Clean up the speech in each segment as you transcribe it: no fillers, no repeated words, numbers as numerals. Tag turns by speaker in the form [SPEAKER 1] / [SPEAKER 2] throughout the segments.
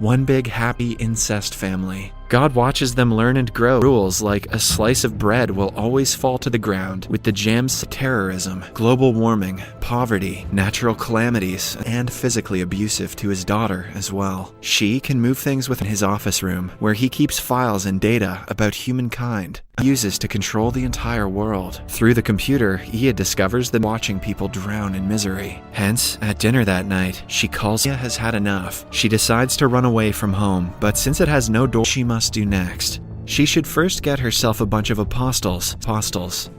[SPEAKER 1] one big happy incest family. God watches them learn and grow. Rules like a slice of bread will always fall to the ground with the gems: terrorism, global warming, poverty, natural calamities, and physically abusive to his daughter as well. She can move things within his office room, where he keeps files and data about humankind. He uses to control the entire world. Through the computer, Ia discovers that watching people drown in misery. Hence, at dinner that night, she calls Ia has had enough. She decides to run away from home, but since it has no door, she must do next. She should first get herself a bunch of apostles.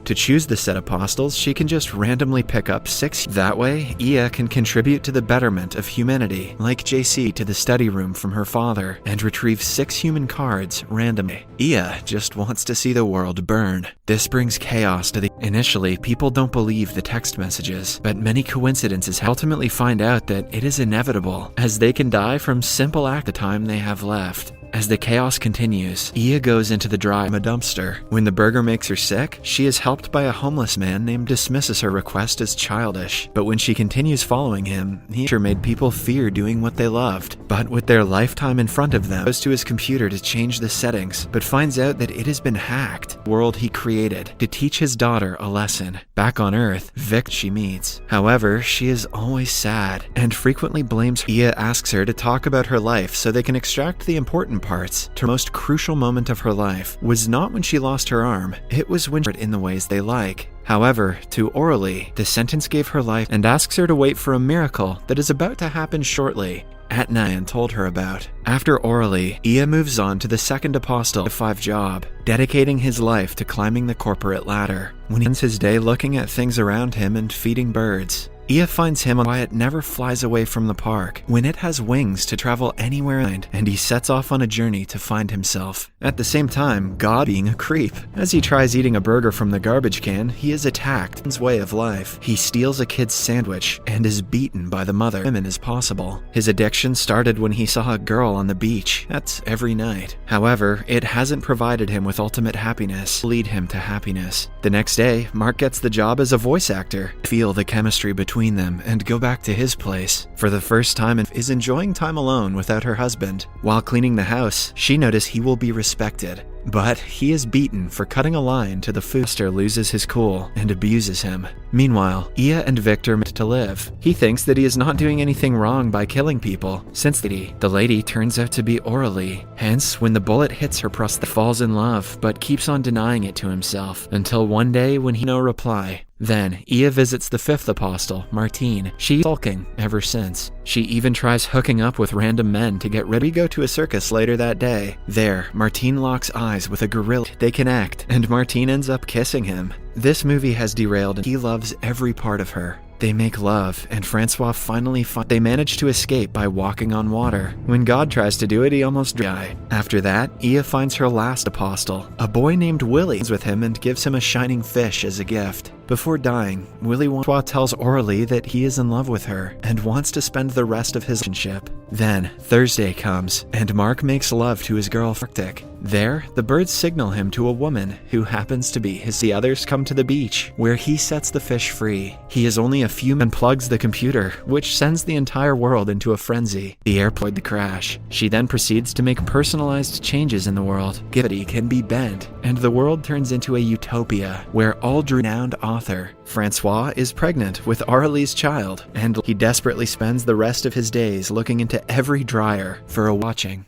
[SPEAKER 1] To choose the set of apostles, she can just randomly pick up 6. That way, Ia can contribute to the betterment of humanity, like JC to the study room from her father, and retrieve 6 human cards randomly. Ia just wants to see the world burn. This brings chaos to the... Initially, people don't believe the text messages, but many coincidences ultimately find out that it is inevitable, as they can die from simple act the time they have left. As the chaos continues, Ia goes into the dry from a dumpster. When the burger makes her sick, she is helped by a homeless man named dismisses her request as childish. But when she continues following him, he sure made people fear doing what they loved. But with their lifetime in front of them, goes to his computer to change the settings, but finds out that it has been hacked. The world he created to teach his daughter a lesson. Back on Earth, Vic she meets. However, she is always sad and frequently blames her. Ia asks her to talk about her life so they can extract the important parts. Her most crucial moment of her life was not when she lost her arm, it was when she in the ways they like. However, to Orally, the sentence gave her life and asks her to wait for a miracle that is about to happen shortly. At night, told her about. After Orally, Ia moves on to the second apostle 5 job, dedicating his life to climbing the corporate ladder. When he ends his day looking at things around him and feeding birds, Ia finds him on why it never flies away from the park, when it has wings to travel anywhere, and he sets off on a journey to find himself. At the same time, God being a creep. As he tries eating a burger from the garbage can, he is attacked in his way of life. He steals a kid's sandwich and is beaten by the mother. Women as possible. His addiction started when he saw a girl on the beach. That's every night. However, it hasn't provided him with ultimate happiness, lead him to happiness. The next day, Mark gets the job as a voice actor. Feel the chemistry between them and go back to his place. For the first time, is enjoying time alone without her husband. While cleaning the house, she notices he will be respected. But he is beaten for cutting a line to the food. Master loses his cool and abuses him. Meanwhile, Ia and Victor meet to live. He thinks that he is not doing anything wrong by killing people, since the lady turns out to be Orally. Hence, when the bullet hits her, Prost falls in love, but keeps on denying it to himself, until one day when he no reply. Then, Ia visits the 5th apostle, Martine. She's sulking ever since. She even tries hooking up with random men to get ready. We go to a circus later that day. There, Martine locks eyes with a gorilla. They connect, and Martine ends up kissing him. This movie has derailed, and he loves every part of her. They make love, and Francois finally they manage to escape by walking on water. When God tries to do it, he almost dies. After that, Ia finds her last apostle, a boy named Willie, with him and gives him a shining fish as a gift. Before dying, Francois tells Orally that he is in love with her and wants to spend the rest of his relationship. Then, Thursday comes, and Mark makes love to his girl Arctic. There, the birds signal him to a woman who happens to be his. The others come to the beach, where he sets the fish free. He is only a few and plugs the computer, which sends the entire world into a frenzy. The airplane crash. She then proceeds to make personalized changes in the world. Gravity can be bent, and the world turns into a utopia, where all renowned author Francois is pregnant with Orally's child, and he desperately spends the rest of his days looking into every dryer for a watching.